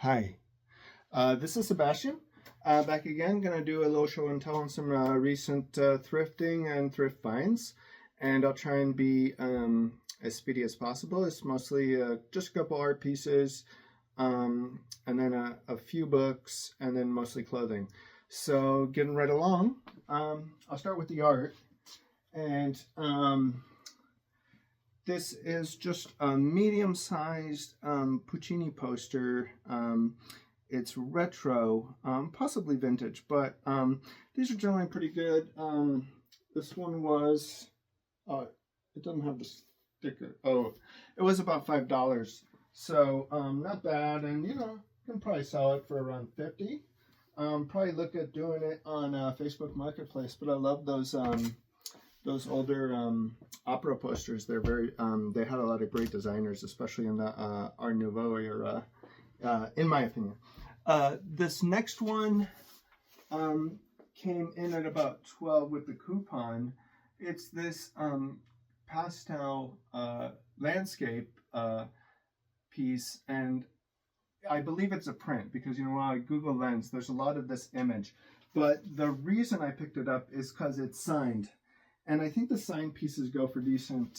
Hi, this is Sebastien. Back again, gonna do a little show and tell on some recent thrifting and thrift finds, and I'll try and be as speedy as possible. It's mostly just a couple art pieces, and then a few books, and then mostly clothing. So getting right along, I'll start with the art, and this is just a medium-sized Puccini poster. It's retro, possibly vintage, but these are generally pretty good. This one was, it doesn't have the sticker. Oh, it was about $5. So not bad, and you can probably sell it for around 50. Probably look at doing it on Facebook Marketplace, but I love those older opera posters. They're very they had a lot of great designers, especially in the Art Nouveau era, in my opinion. This next one came in at about 12 with the coupon. It's this pastel landscape piece, and I believe it's a print because when I Google Lens, there's a lot of this image. But the reason I picked it up is because it's signed. And I think the signed pieces go for decent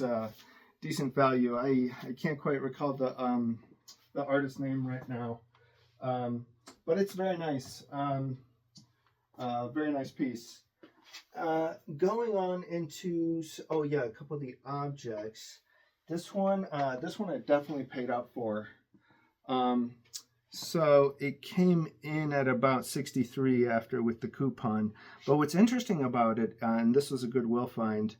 value. I can't quite recall the artist's name right now, but it's very nice. Very nice piece. Going on into a couple of the objects. This one I definitely paid up for. So it came in at about 63 after with the coupon. But what's interesting about it, and this was a Goodwill find,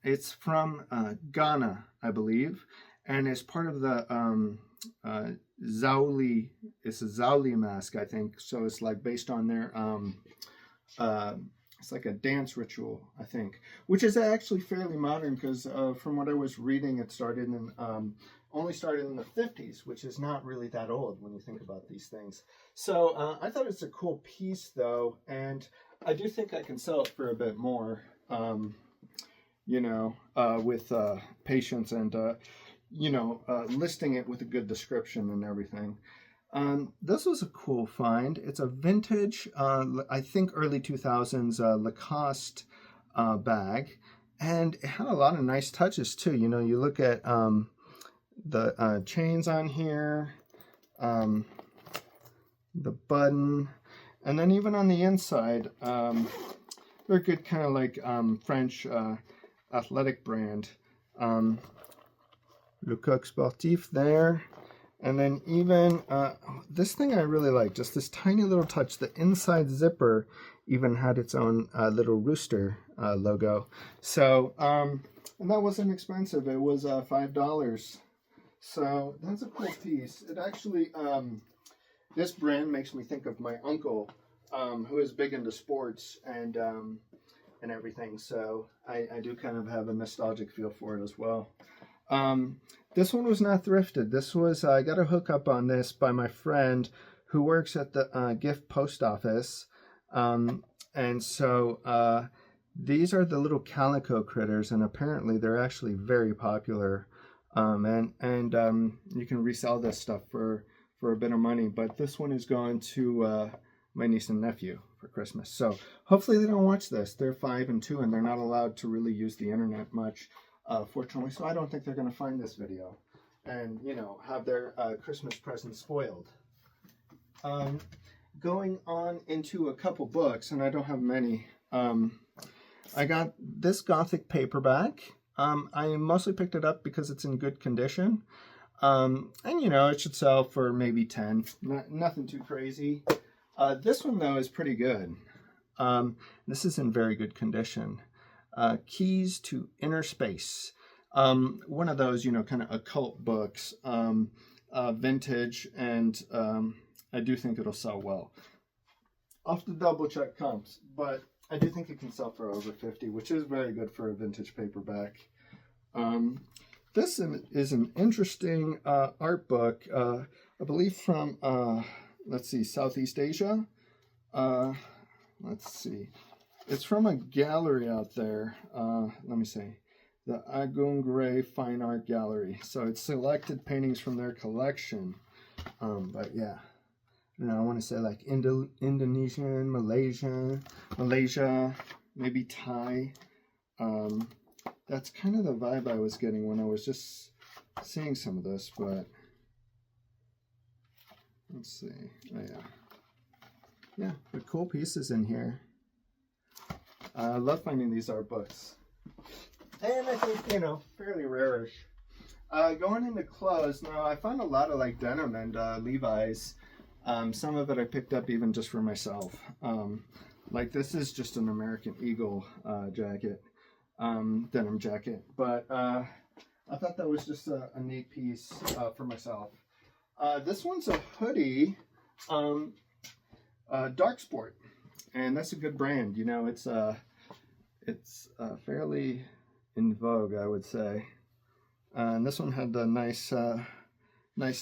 it's from Ghana, I believe, and it's part of the Zauli. It's a Zauli mask, I think. So it's like based on their it's like a dance ritual, I think, which is actually fairly modern because from what I was reading, it started in only started in the 50s, which is not really that old when you think about these things. So I thought it's a cool piece, though, and I do think I can sell it for a bit more, with patience and, listing it with a good description and everything. This was a cool find. It's a vintage, I think early 2000s Lacoste bag, and it had a lot of nice touches, too. You look at the chains on here, the button, and then even on the inside, they're good, kind of like French athletic brand. Le Coq Sportif there, and then even this thing I really like, just this tiny little touch. The inside zipper even had its own little rooster logo. So, and that wasn't expensive. It was $5. So that's a cool piece. It actually, this brand makes me think of my uncle, who is big into sports and everything. So I do kind of have a nostalgic feel for it as well. This one was not thrifted. This was, I got a hookup on this by my friend who works at the gift post office. And so these are the little calico critters, and apparently they're actually very popular. And you can resell this stuff for a bit of money, but this one is going to my niece and nephew for Christmas. So hopefully they don't watch this. They're 5 and 2, and they're not allowed to really use the internet much, fortunately. So I don't think they're going to find this video and have their Christmas present spoiled. Going on into a couple books, and I don't have many. I got this Gothic paperback. I mostly picked it up because it's in good condition. And it should sell for maybe 10. Nothing too crazy. This one, though, is pretty good. This is in very good condition. Keys to Inner Space. One of those, kind of occult books. Vintage, and I do think it'll sell well. I'll have to double check comps, but I do think it can sell for over 50, which is very good for a vintage paperback. This is an interesting art book, I believe from, Southeast Asia. Let's see. It's from a gallery out there. Let me see. The Agung Gray Fine Art Gallery. So it's selected paintings from their collection. But yeah, I want to say like Indonesian, Malaysia, maybe Thai. That's kind of the vibe I was getting when I was just seeing some of this, but let's see. Oh yeah. Yeah, but cool pieces in here. I love finding these art books. And I think, fairly rarish. Going into clothes, now I found a lot of like denim and Levi's. Some of it I picked up even just for myself. Like this is just an American Eagle jacket, denim jacket. But I thought that was just a neat piece for myself. This one's a hoodie, Dark Sport. And that's a good brand. It's fairly in vogue, I would say. And this one had the nice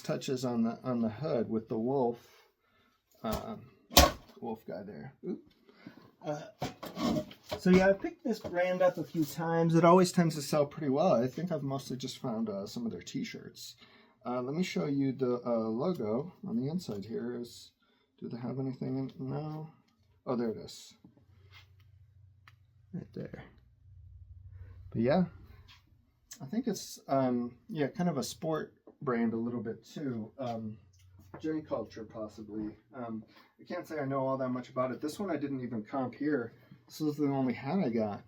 touches on the hood with the wolf guy there. So yeah, I picked this brand up a few times. It always tends to sell pretty well. I think I've mostly just found some of their t-shirts. Let me show you the logo on the inside here. Do they have anything in? No. Oh, there it is. Right there. But yeah, I think it's kind of a sport brand a little bit too. Gym culture possibly. I can't say I know all that much about it. This one I didn't even comp here. This is the only hat I got.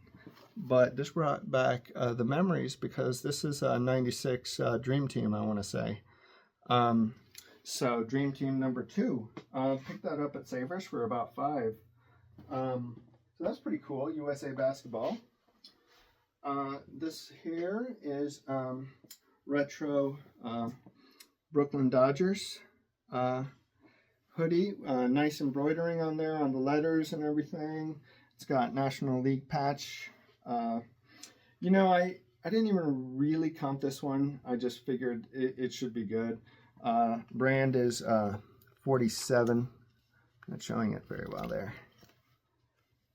But this brought back the memories because this is a 96 Dream Team, I want to say. So Dream Team number 2. Picked that up at Savers for about $5. So that's pretty cool. USA Basketball. This here is retro Brooklyn Dodgers hoodie. Nice embroidering on there on the letters and everything. It's got National League patch. I didn't even really comp this one. I just figured it should be good. Brand is 47. Not showing it very well there.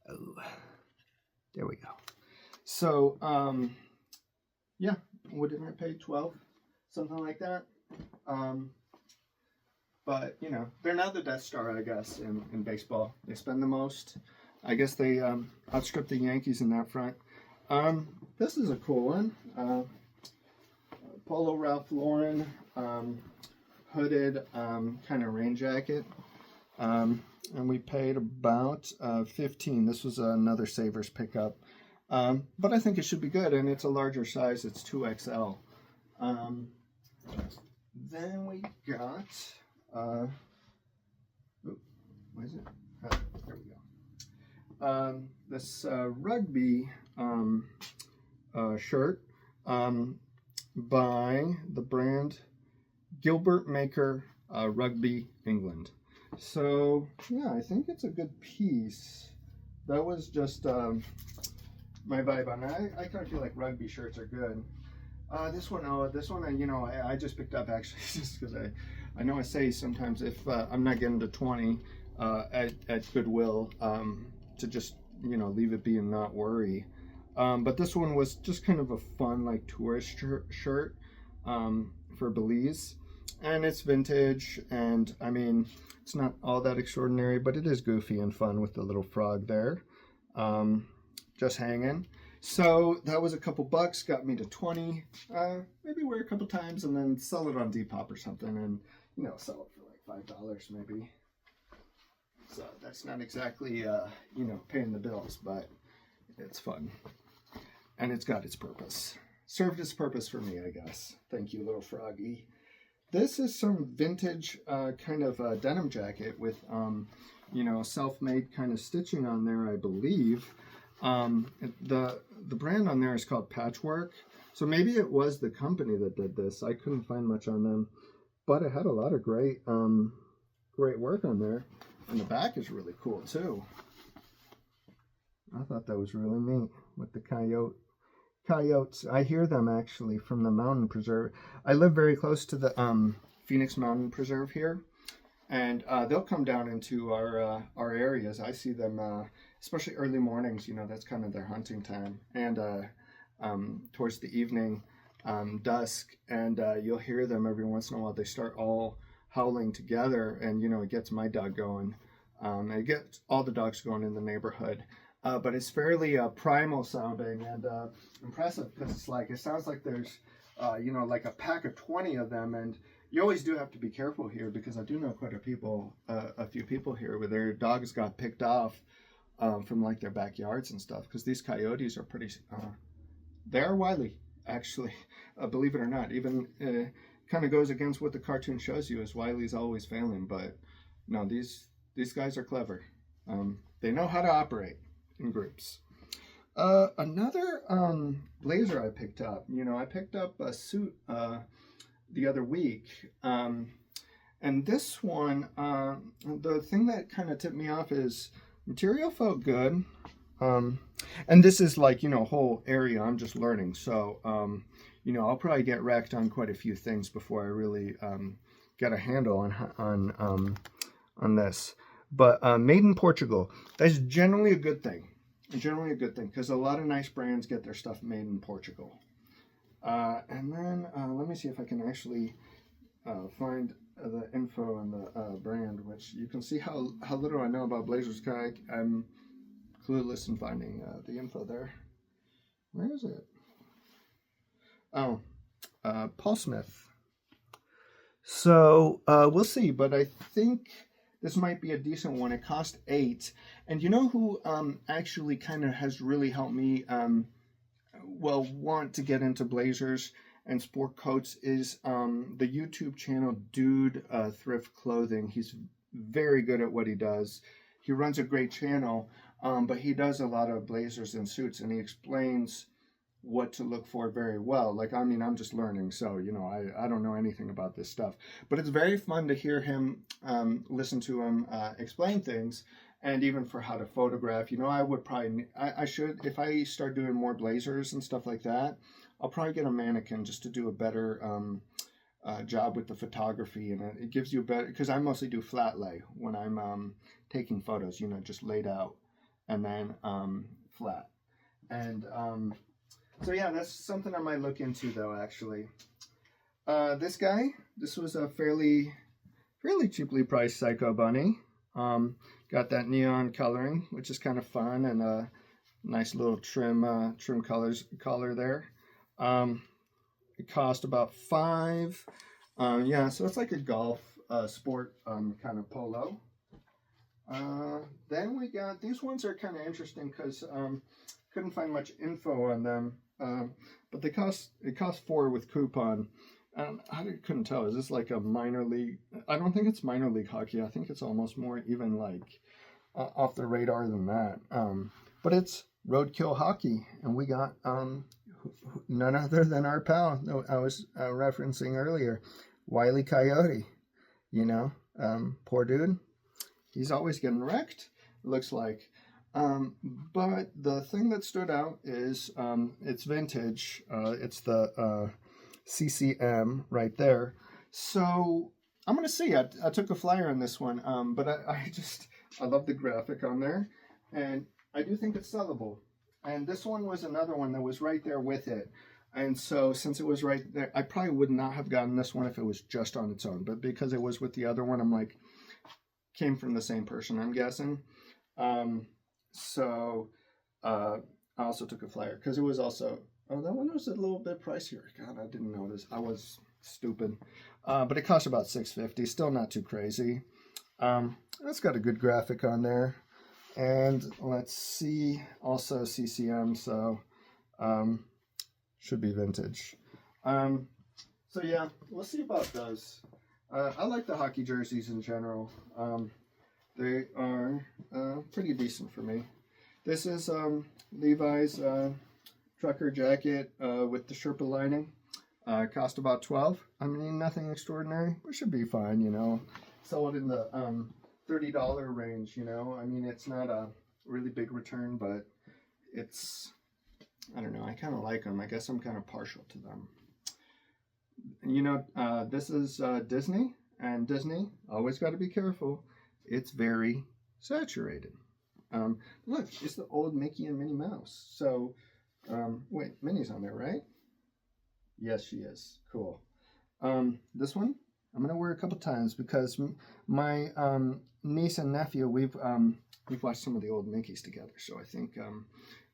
Oh, there we go. So, yeah, what did I pay? 12, something like that. But they're now the Death Star, I guess, in baseball. They spend the most. I guess they outstrip the Yankees in that front. This is a cool one. Polo Ralph Lauren hooded kind of rain jacket. And we paid about 15. This was another Savers pickup. But I think it should be good, and it's a larger size. It's 2XL. Then we got... what is it? There we go. This rugby shirt by the brand Gilbert Maker Rugby England. So yeah, I think it's a good piece. That was just my vibe on it. I kind of feel like rugby shirts are good. This one I just picked up actually just because I know I say sometimes if I'm not getting to 20 at Goodwill to just leave it be and not worry. But this one was just kind of a fun like tourist shirt for Belize, and it's vintage, and I mean it's not all that extraordinary, but it is goofy and fun with the little frog there just hanging. So that was a couple bucks, got me to 20. Maybe wear a couple times and then sell it on Depop or something, and sell it for like $5 maybe. So that's not exactly paying the bills, but it's fun. And it's got its purpose. Served its purpose for me, I guess. Thank you, little froggy. This is some vintage kind of denim jacket with self-made kind of stitching on there, I believe. The brand on there is called Patchwork. So maybe it was the company that did this. I couldn't find much on them, but it had a lot of great work on there. And the back is really cool too. I thought that was really neat with the coyotes. I hear them actually from the mountain preserve. I live very close to the Phoenix Mountain Preserve here, and they'll come down into our areas. I see them especially early mornings. That's kind of their hunting time, and towards the evening, dusk, and you'll hear them every once in a while. They start all howling together, and it gets my dog going. It gets all the dogs going in the neighborhood. But it's fairly primal sounding and impressive, because it sounds like there's like a pack of 20 of them. And you always do have to be careful here, because I do know quite a few people here where their dogs got picked off from like their backyards and stuff, because these coyotes are pretty they're wily, actually. Believe it or not. Even kind of goes against what the cartoon shows you, is wily's always failing. But no, these guys are clever. They know how to operate in groups. Another blazer I picked up. I picked up a suit the other week. And this one, the thing that kind of tipped me off is material felt good. And this is like, a whole area I'm just learning. So, I'll probably get wrecked on quite a few things before I really get a handle on this. But made in Portugal, that's generally a good thing. Generally a good thing, because a lot of nice brands get their stuff made in Portugal. And then let me see if I can actually find the info on the brand, which you can see how little I know about blazers. I'm clueless in finding the info there. Where is it? Oh, Paul Smith. So we'll see, but I think this might be a decent one. It cost $8. And you know who actually kind of has really helped me want to get into blazers and sport coats is the YouTube channel Dude Thrift Clothing. He's very good at what he does. He runs a great channel, but he does a lot of blazers and suits, and he explains what to look for very well. I'm just learning, so I don't know anything about this stuff, but it's very fun to hear him listen to him explain things, and even for how to photograph. I would probably I should, if I start doing more blazers and stuff like that, I'll probably get a mannequin just to do a better job with the photography, and it gives you a better, because I mostly do flat lay when I'm taking photos, just laid out and then flat. And so yeah, that's something I might look into though, actually. This was a fairly cheaply priced Psycho Bunny. Got that neon coloring, which is kind of fun, and a nice little trim collar there. It cost about $5. Yeah, so it's like a golf sport kind of polo. Then we got, these ones are kind of interesting because couldn't find much info on them, but it cost $4 with coupon. I couldn't tell. Is this like a minor league? I don't think it's minor league hockey. I think it's almost more even like off the radar than that. But it's roadkill hockey, and we got none other than our pal I was referencing earlier, Wile E. Coyote. Poor dude. He's always getting wrecked, it looks like. But the thing that stood out is it's vintage. It's the CCM right there. So I'm going to see. I took a flyer on this one, but I love the graphic on there, and I do think it's sellable. And this one was another one that was right there with it. And so since it was right there, I probably would not have gotten this one if it was just on its own. But because it was with the other one, I'm like, came from the same person, I'm guessing. So I also took a flyer because it was also, that one was a little bit pricier. God, I didn't notice. I was stupid. But it cost about $6.50. Still not too crazy. It's got a good graphic on there. And let's see, also CCM, so should be vintage. So yeah, we'll see about those. I like the hockey jerseys in general. They are pretty decent for me. This is Levi's trucker jacket with the Sherpa lining. Cost about $12. I mean, nothing extraordinary, but should be fine, Sell it in the $30 range, I mean, it's not a really big return, but it's, I don't know, I kind of like them. I guess I'm kind of partial to them. This is Disney, and Disney, always got to be careful. It's very saturated. Look, it's the old Mickey and Minnie Mouse. So, wait, Minnie's on there, right? Yes, she is. Cool. This one, I'm gonna wear a couple times because my niece and nephew, we've watched some of the old Mickeys together, so I think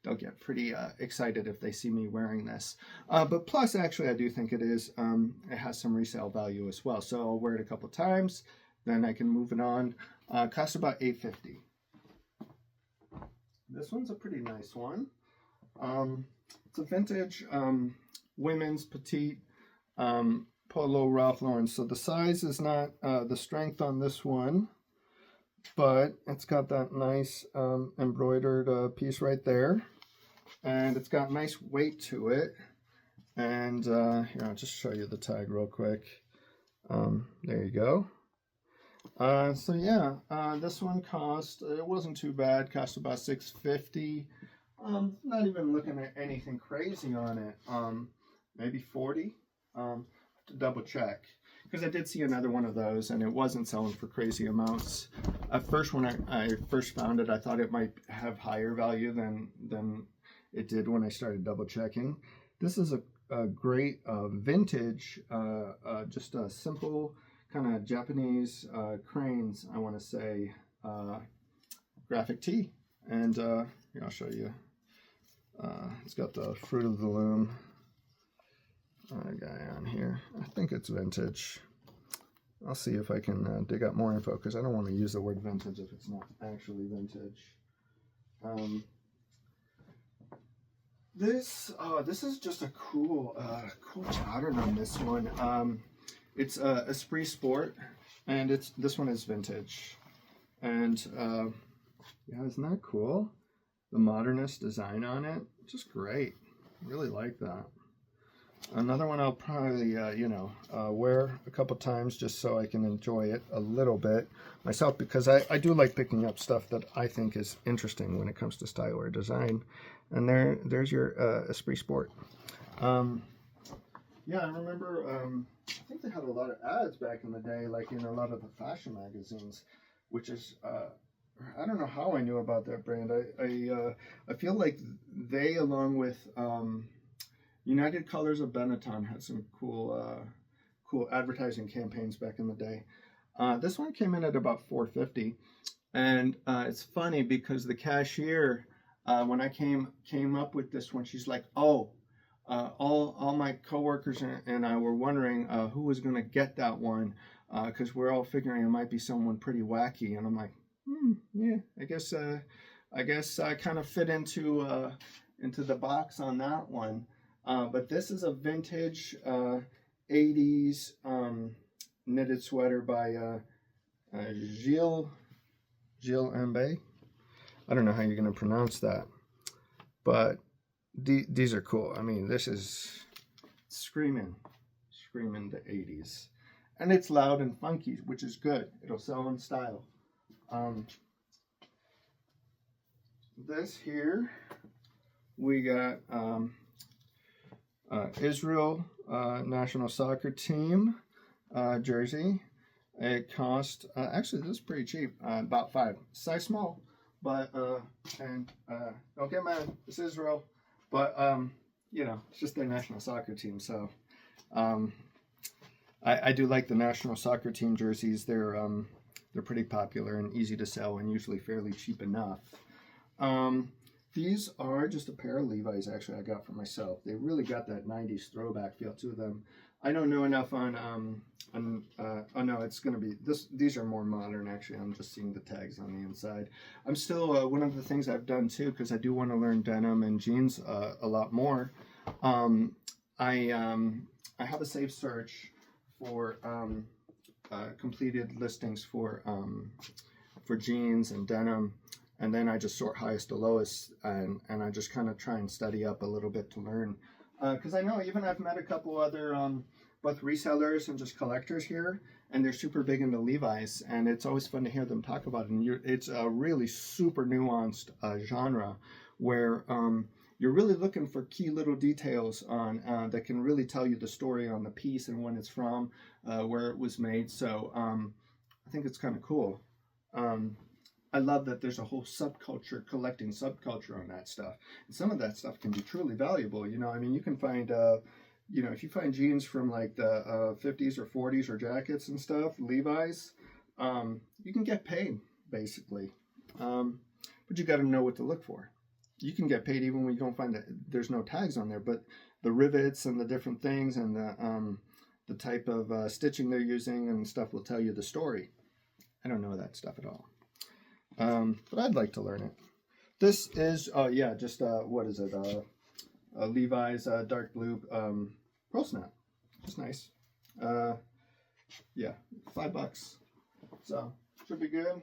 they'll get pretty excited if they see me wearing this. But plus, actually, I do think it has some resale value as well. So I'll wear it a couple times, then I can move it on. Costs about $8.50. This one's a pretty nice one. It's a vintage women's petite Polo Ralph Lauren. So the size is not the strength on this one, but it's got that nice embroidered piece right there, and it's got nice weight to it. And here, I'll just show you the tag real quick. There you go. So yeah, this one cost, it wasn't too bad, cost about $6.50. Not even looking at anything crazy on it. Maybe 40. To double check, because I did see another one of those and it wasn't selling for crazy amounts. At first, when I first found it, I thought it might have higher value than it did when I started double checking. This is a great vintage, just a simple kind of Japanese cranes, I want to say, graphic tee. And here, I'll show you. It's got the Fruit of the Loom guy on here. I think it's vintage. I'll see if I can dig up more info, because I don't want to use the word vintage if it's not actually vintage. This is just a cool pattern on this one. It's Esprit Sport, and this one is vintage. And yeah, isn't that cool? The modernist design on it, just great. Really like that. Another one I'll probably, wear a couple times just so I can enjoy it a little bit myself, because I do like picking up stuff that I think is interesting when it comes to style or design. And there's your Esprit Sport. Yeah, I remember, I think they had a lot of ads back in the day, like in a lot of the fashion magazines, which is, I don't know how I knew about that brand. I feel like they, along with United Colors of Benetton, had some cool advertising campaigns back in the day. This one came in at about $4.50, and it's funny because the cashier, when I came up with this one, she's like, "Oh, all my coworkers and I were wondering who was going to get that one, because we're all figuring it might be someone pretty wacky." And I'm like, yeah, I guess I kind of fit into the box on that one. But this is a vintage 80s knitted sweater by Gilles Mbe. I don't know how you're going to pronounce that, but these are cool. I mean, this is screaming the 80s. And it's loud and funky, which is good. It'll sell in style. This here, we got Israel national soccer team jersey. It cost, actually this is pretty cheap, about $5. Size small, but don't get mad, it's Israel, but it's just their national soccer team. So I do like the national soccer team jerseys. They're pretty popular and easy to sell, and usually fairly cheap enough. These are just a pair of Levi's, actually, I got for myself. They really got that 90s throwback feel to them. I don't know enough on oh no, it's going to be, these are more modern, actually. I'm just seeing the tags on the inside. I'm still, one of the things I've done, too, because I do want to learn denim and jeans a lot more. I have a safe search for completed listings for jeans and denim. And then I just sort highest to lowest, and I just kind of try and study up a little bit to learn. Because I know even I've met a couple other both resellers and just collectors here, and they're super big into Levi's, and it's always fun to hear them talk about it. And it's a really super nuanced genre where you're really looking for key little details on that can really tell you the story on the piece and when it's from, where it was made. So I think it's kind of cool. I love that there's a whole collecting subculture on that stuff. And some of that stuff can be truly valuable. I mean, you can find you know, if you find jeans from like the 50s or 40s or jackets and stuff, Levi's, you can get paid basically. But you got to know what to look for. You can get paid even when you don't find that there's no tags on there, but the rivets and the different things and the type of stitching they're using and stuff will tell you the story. I don't know that stuff at all. But I'd like to learn it. This is, yeah, just, what is it? Levi's dark blue Pearl Snap. Just nice. Yeah, $5. So, should be good.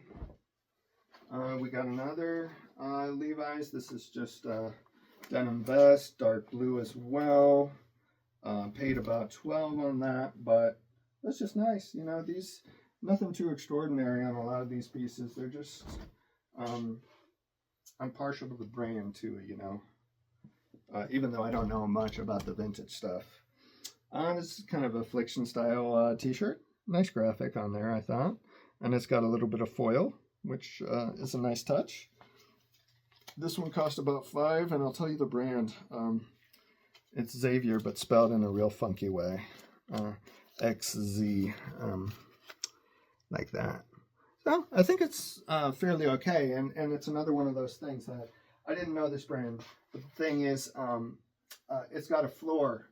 We got another Levi's. This is just denim vest, dark blue as well. Paid about $12 on that, but that's just nice. You know, these, nothing too extraordinary on a lot of these pieces. They're just, I'm partial to the brand too, you know. Even though I don't know much about the vintage stuff. This is kind of a Affliction style t-shirt. Nice graphic on there, I thought. And it's got a little bit of foil, which is a nice touch. This one cost about $5, and I'll tell you the brand. It's Xavier, but spelled in a real funky way. XZ, like that. So I think it's fairly okay, and it's another one of those things that I didn't know this brand. But the thing is, it's got a floor.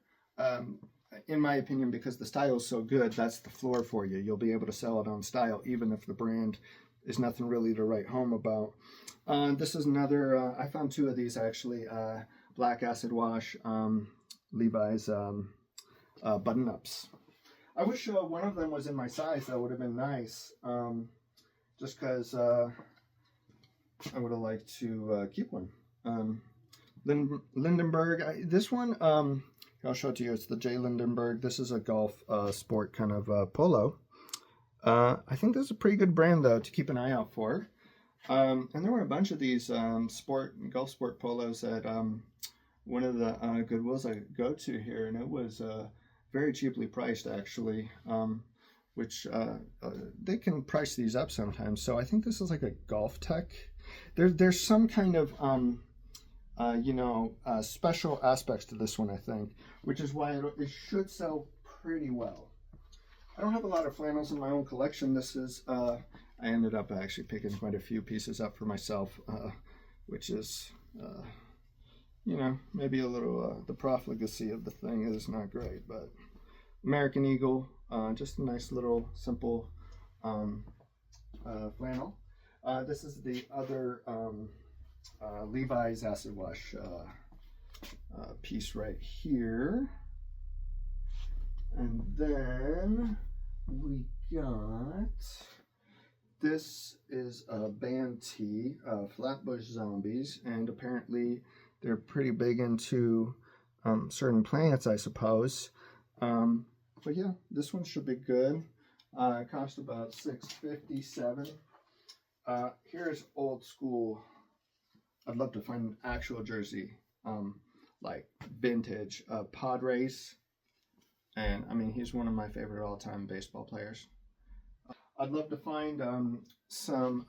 In my opinion, because the style is so good, that's the floor for you. You'll be able to sell it on style, even if the brand is nothing really to write home about. This is another, I found two of these actually, black acid wash Levi's button-ups. I wish one of them was in my size. That would have been nice, just because I would have liked to keep one. Lindenberg, this one, I'll show it to you. It's the J. Lindenberg. This is a golf sport kind of polo. I think this is a pretty good brand, though, to keep an eye out for. And there were a bunch of these golf sport polos at one of the Goodwills I go to here, and it was very cheaply priced, actually, which they can price these up sometimes. So I think this is like a Golf Tech. There's some kind of you know, special aspects to this one, I think, which is why it should sell pretty well. I don't have a lot of flannels in my own collection. This is, I ended up actually picking quite a few pieces up for myself, which is, you know, maybe a little, the profligacy of the thing is not great, but American Eagle, just a nice little simple flannel. This is the other Levi's acid wash piece right here, and then we got, this is a band tee, Flatbush Zombies, and apparently they're pretty big into certain plants, I suppose. But yeah, this one should be good. It cost about $6.57. Here's old school. I'd love to find an actual jersey, like vintage, Padres. And I mean, he's one of my favorite all-time baseball players. I'd love to find some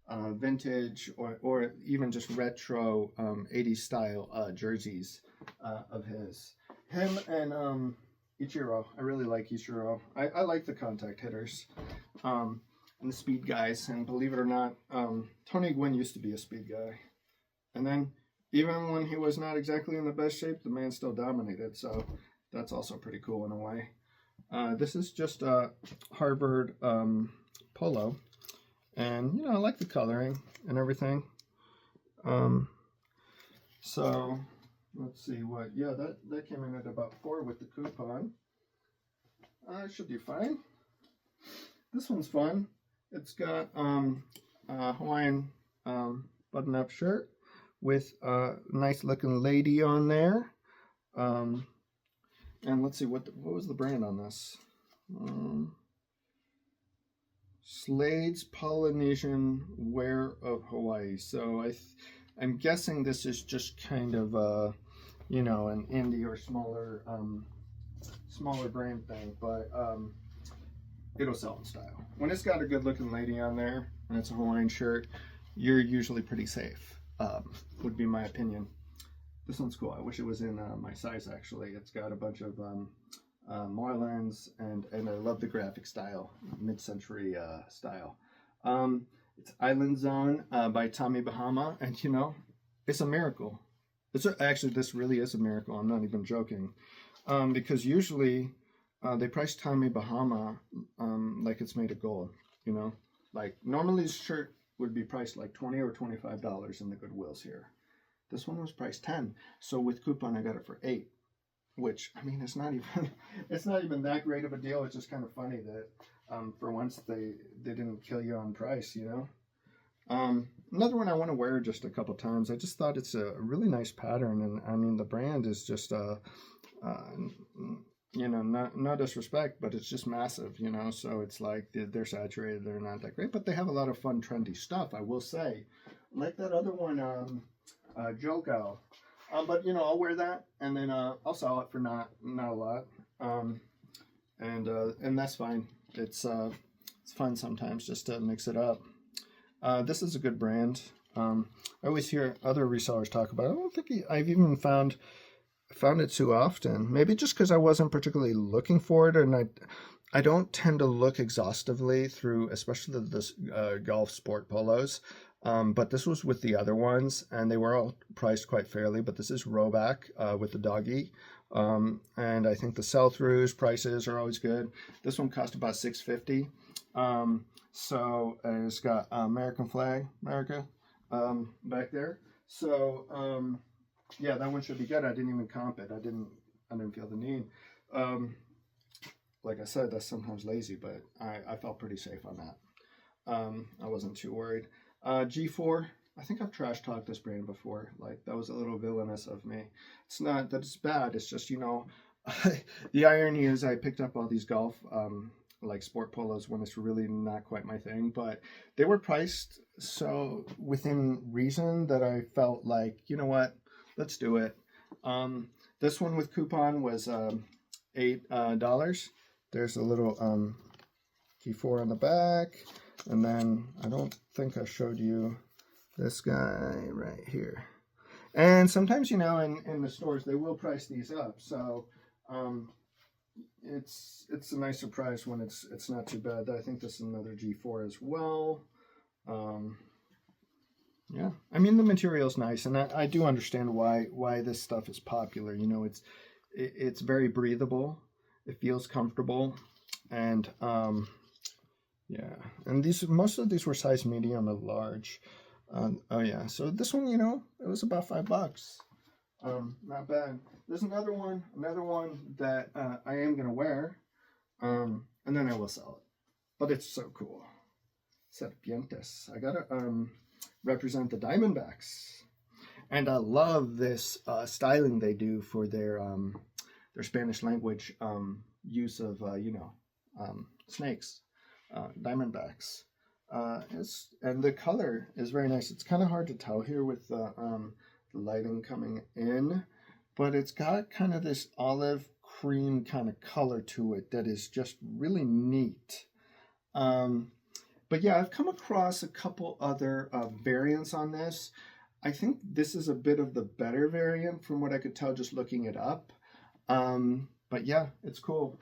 vintage or even just retro 80s style jerseys of his. Him and Ichiro. I really like Ichiro. I like the contact hitters. And the speed guys, and believe it or not, Tony Gwynn used to be a speed guy, and then even when he was not exactly in the best shape, the man still dominated, so that's also pretty cool in a way. This is just a Harvard polo, and you know, I like the coloring and everything. So let's see what, yeah, that came in at about $4 with the coupon. Should do fine. This one's fun. It's got a Hawaiian button-up shirt with a nice looking lady on there. And let's see, what was the brand on this? Slade's Polynesian Wear of Hawaii. So I'm guessing this is just kind of you know, an indie or smaller brand thing, but it'll sell in style. When it's got a good looking lady on there and it's a Hawaiian shirt, you're usually pretty safe, would be my opinion. This one's cool. I wish it was in my size, actually. It's got a bunch of Marlins, and I love the graphic style, mid-century style. It's Island Zone by Tommy Bahama, and you know, it's a miracle. Actually, this really is a miracle. I'm not even joking, because usually they price Tommy Bahama like it's made of gold. You know, like normally this shirt would be priced like $20 or $25 in the Goodwills here. This one was priced 10, so with coupon I got it for 8, which I mean it's not even that great of a deal. It's just kind of funny that for once they didn't kill you on price, you know. Another one I want to wear just a couple times. I just thought it's a really nice pattern, and I mean the brand is just you know, no disrespect, but it's just massive, you know. So it's like they're saturated, they're not that great, but they have a lot of fun trendy stuff, I will say. Like that other one, Joko. But you know, I'll wear that, and then I'll sell it for not a lot, and that's fine. It's fun sometimes just to mix it up. This is a good brand. I always hear other resellers talk about it. I don't think I've even found it too often. Maybe just because I wasn't particularly looking for it, and I don't tend to look exhaustively through, especially this golf sport polos. But this was with the other ones, and they were all priced quite fairly. But this is Roback with the doggy, and I think the sell-throughs prices are always good. This one cost about $6.50. So it's got American flag, America, back there. So yeah, that one should be good. I didn't even comp it. I didn't feel the need. Like I said, that's sometimes lazy, but I felt pretty safe on that. I wasn't too worried. G4, I think I've trash talked this brand before. Like, that was a little villainous of me. It's not that it's bad. It's just, you know, the irony is I picked up all these golf, like sport polos when it's really not quite my thing, but they were priced so within reason that I felt like, you know what, let's do it. This one with coupon was $8. There's a little G4 on the back. And then I don't think I showed you this guy right here. And sometimes, you know, in the stores, they will price these up. So it's a nice surprise when it's not too bad. I think this is another G4 as well. Yeah, I mean, the material's nice, and I do understand why this stuff is popular. You know, it's very breathable. It feels comfortable, and yeah, and most of these were size medium and large. Oh yeah, so this one, you know, it was about $5. Not bad. There's another one that I am gonna wear, and then I will sell it. But it's so cool. Serpientes. I gotta represent the Diamondbacks, and I love this styling they do for their Spanish language use of you know, snakes. Diamondbacks, and the color is very nice. It's kind of hard to tell here with the lighting coming in, but it's got kind of this olive cream kind of color to it that is just really neat. But yeah, I've come across a couple other variants on this. I think this is a bit of the better variant from what I could tell just looking it up. But yeah, it's cool.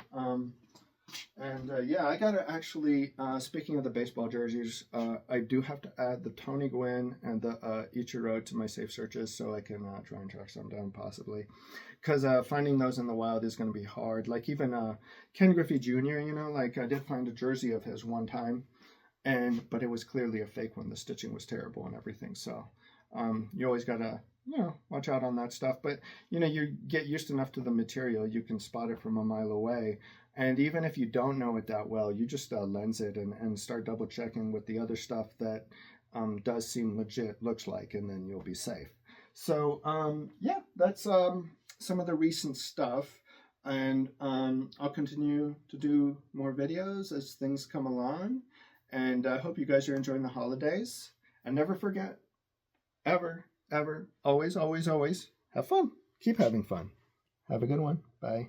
Yeah, I gotta actually, speaking of the baseball jerseys, I do have to add the Tony Gwynn and the Ichiro to my safe searches so I can try and track some down possibly. Because finding those in the wild is going to be hard. Like even Ken Griffey Jr., you know, like I did find a jersey of his one time, but it was clearly a fake one. The stitching was terrible and everything. So you always gotta, you know, watch out on that stuff. But, you know, you get used enough to the material, you can spot it from a mile away. And even if you don't know it that well, you just lens it and start double checking with the other stuff that does seem legit, looks like, and then you'll be safe. So yeah, that's some of the recent stuff. And I'll continue to do more videos as things come along. And I hope you guys are enjoying the holidays. And never forget, ever, always, always, always, have fun. Keep having fun. Have a good one. Bye.